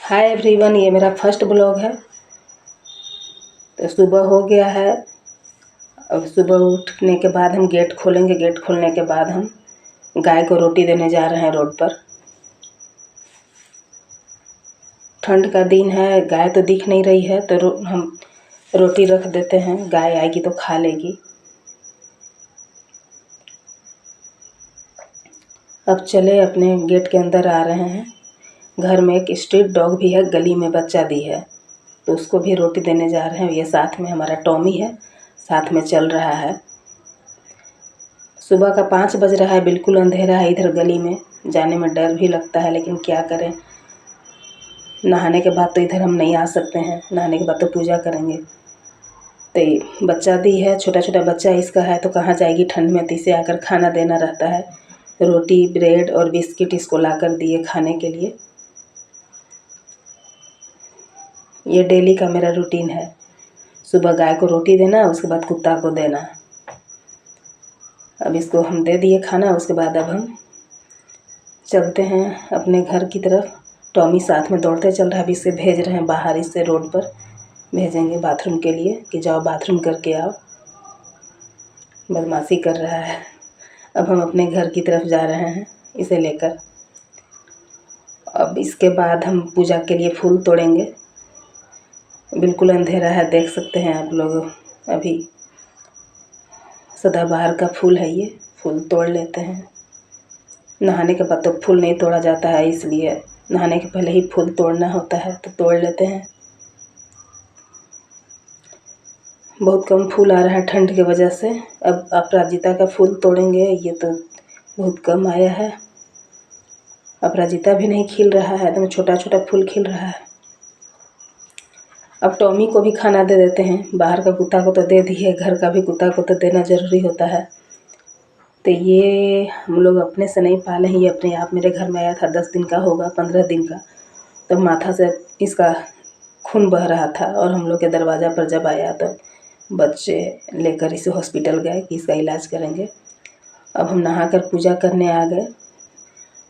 Hi everyone, ये मेरा first blog है। तो सुबह हो गया है। अब सुबह उठने के बाद हम गेट खोलेंगे। गेट खोलने के बाद हम गाय को रोटी देने जा रहे हैं रोड पर। ठंड का दिन है, गाय तो दिख नहीं रही है, तो हम रोटी रख देते हैं। गाय आएगी तो खा लेगी। अब चले, अपने गेट के अंदर आ रहे हैं। घर में एक स्ट्रीट डॉग भी है, गली में बच्चा दी है, तो उसको भी रोटी देने जा रहे हैं। ये साथ में हमारा टॉमी है, साथ में चल रहा है। सुबह का 5 बज रहा है, बिल्कुल अंधेरा है। इधर गली में जाने में डर भी लगता है, लेकिन क्या करें। नहाने के बाद तो इधर हम नहीं आ सकते हैं। नहाने के बाद तो पूजा करेंगे। तो बच्चा दी है, छोटा छोटा बच्चा इसका है, तो कहाँ जाएगी ठंड में। तो इसे आकर खाना देना रहता है। रोटी, ब्रेड और बिस्किट इसको लाकर दिए खाने के लिए। ये डेली का मेरा रूटीन है। सुबह गाय को रोटी देना, उसके बाद कुत्ता को देना। अब इसको हम दे दिए खाना। उसके बाद अब हम चलते हैं अपने घर की तरफ। टॉमी साथ में दौड़ते चल रहा है। अभी इसे भेज रहे हैं बाहर, इससे रोड पर भेजेंगे बाथरूम के लिए कि जाओ बाथरूम करके आओ। बदमाशी कर रहा है। अब हम अपने घर की तरफ जा रहे हैं इसे लेकर। अब इसके बाद हम पूजा के लिए फूल तोड़ेंगे। बिल्कुल अंधेरा है, देख सकते हैं आप लोग। अभी सदाबहार का फूल है, ये फूल तोड़ लेते हैं। नहाने के बाद तो फूल नहीं तोड़ा जाता है, इसलिए नहाने के पहले ही फूल तोड़ना होता है, तो तोड़ लेते हैं। बहुत कम फूल आ रहा है ठंड की वजह से। अब अपराजिता का फूल तोड़ेंगे। ये तो बहुत कम आया है। अपराजिता भी नहीं खिल रहा है, एकदम छोटा छोटा फूल खिल रहा है। अब टॉमी को भी खाना दे देते हैं। बाहर का कुत्ता को तो दे दिए, घर का भी कुत्ता को तो देना ज़रूरी होता है। तो ये हम लोग अपने से नहीं पाले हैं, ये अपने आप मेरे घर में आया था। 10 दिन का होगा, 15 दिन का। तो माथा से इसका खून बह रहा था, और हम लोग के दरवाज़ा पर जब आया तो बच्चे लेकर इसे हॉस्पिटल गए कि इसका इलाज करेंगे। अब हम नहाकर पूजा करने आ गए।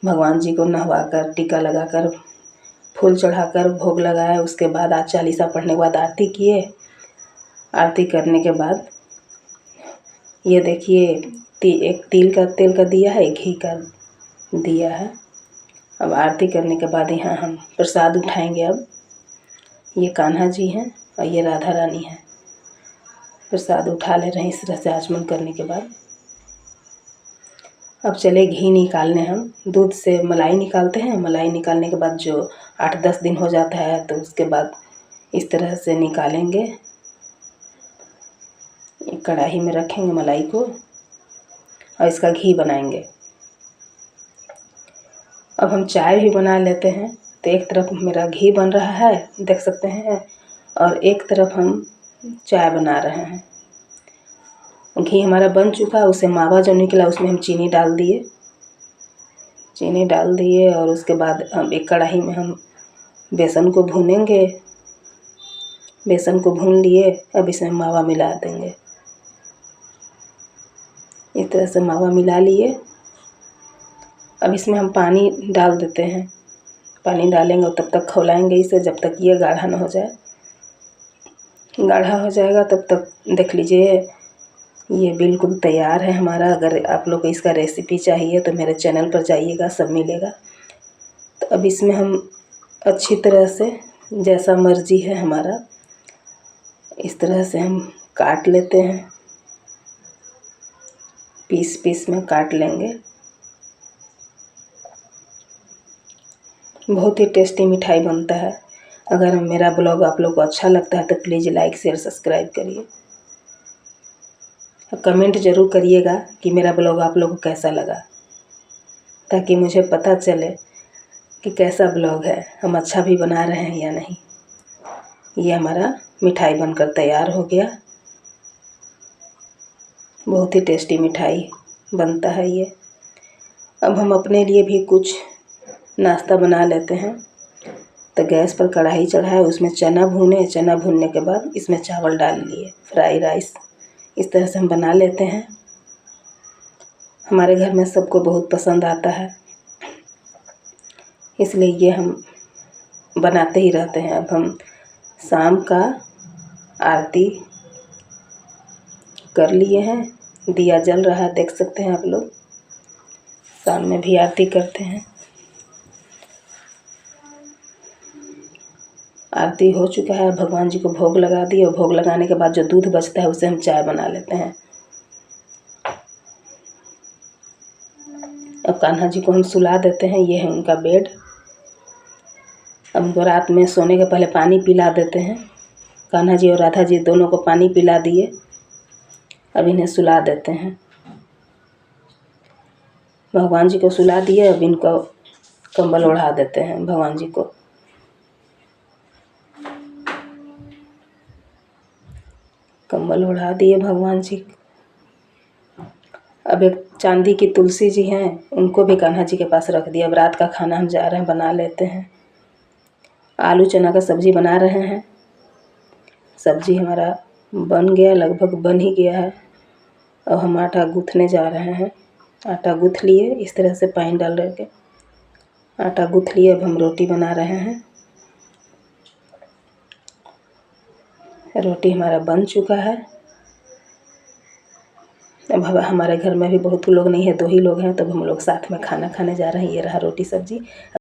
भगवान जी को नहवाकर, टीका लगाकर, फूल चढ़ाकर भोग लगाया। उसके बाद आज चालीसा पढ़ने के बाद आरती किए। आरती करने के बाद ये देखिए, एक तेल का दिया है, एक घी का दिया है। अब आरती करने के बाद यहाँ हम प्रसाद उठाएंगे। अब ये कान्हा जी हैं और ये राधा रानी है। प्रसाद उठा ले रहे हैं इस तरह से आचमन करने के बाद। अब चले घी निकालने। हम दूध से मलाई निकालते हैं। मलाई निकालने के बाद जो 8-10 दिन हो जाता है, तो उसके बाद इस तरह से निकालेंगे। एक कढ़ाई में रखेंगे मलाई को और इसका घी बनाएंगे। अब हम चाय भी बना लेते हैं। तो एक तरफ मेरा घी बन रहा है, देख सकते हैं, और एक तरफ हम चाय बना रहे हैं। घी हमारा बन चुका है, उसे मावा जो निकला उसमें हम चीनी डाल दिए। चीनी डाल दिए और उसके बाद हम एक कढ़ाई में हम बेसन को भूनेंगे। बेसन को भून लिए। अब इसमें मावा मिला देंगे। इस तरह से मावा मिला लिए। अब इसमें हम पानी डाल देते हैं। पानी डालेंगे और तब तक खौलाएंगे इसे, जब तक ये गाढ़ा न हो जाए। गाढ़ा हो जाएगा तब तक देख लीजिए, ये बिल्कुल तैयार है हमारा। अगर आप लोग को इसका रेसिपी चाहिए तो मेरे चैनल पर जाइएगा, सब मिलेगा। तो अब इसमें हम अच्छी तरह से, जैसा मर्जी है हमारा, इस तरह से हम काट लेते हैं। पीस पीस में काट लेंगे। बहुत ही टेस्टी मिठाई बनता है। अगर मेरा ब्लॉग आप लोग को अच्छा लगता है तो प्लीज़ लाइक, शेयर, सब्सक्राइब करिए। कमेंट ज़रूर करिएगा कि मेरा ब्लॉग आप लोग को कैसा लगा, ताकि मुझे पता चले कि कैसा ब्लॉग है, हम अच्छा भी बना रहे हैं या नहीं। ये हमारा मिठाई बनकर तैयार हो गया। बहुत ही टेस्टी मिठाई बनता है ये। अब हम अपने लिए भी कुछ नाश्ता बना लेते हैं। तो गैस पर कढ़ाई चढ़ाए, उसमें चना भूने। चना भूनने के बाद इसमें चावल डाल लिए, फ्राई राइस। इस तरह से हम बना लेते हैं। हमारे घर में सबको बहुत पसंद आता है, इसलिए ये हम बनाते ही रहते हैं। अब हम शाम का आरती कर लिए हैं, दिया जल रहा है, देख सकते हैं आप लोग। शाम में भी आरती करते हैं। आरती हो चुका है, भगवान जी को भोग लगा दिए और भोग लगाने के बाद जो दूध बचता है उससे हम चाय बना लेते हैं। अब कान्हा जी को हम सुला देते हैं, ये है उनका बेड। अब उनको रात में सोने के पहले पानी पिला देते हैं। कान्हा जी और राधा जी दोनों को पानी पिला दिए, अब इन्हें सुला देते हैं। भगवान जी को सुला दिए, अब इनको कंबल ओढ़ा देते हैं भगवान जी को। कंबल ओढ़ा दिए भगवान जी। अब एक चांदी की तुलसी जी हैं, उनको भी कान्हा जी के पास रख दिया। अब रात का खाना हम जा रहे हैं बना लेते हैं। आलू चना का सब्ज़ी बना रहे हैं। सब्ज़ी हमारा बन गया, लगभग बन ही गया है। अब हम आटा गूँथने जा रहे हैं। आटा गूँथ लिए, इस तरह से पानी डाल के आटा गूँथ लिए। अब हम रोटी बना रहे हैं। रोटी हमारा बन चुका है। अब हमारे घर में भी बहुत लोग नहीं है, 2 ही लोग हैं, तब हम लोग साथ में खाना खाने जा रहे हैं। ये रहा रोटी सब्ज़ी।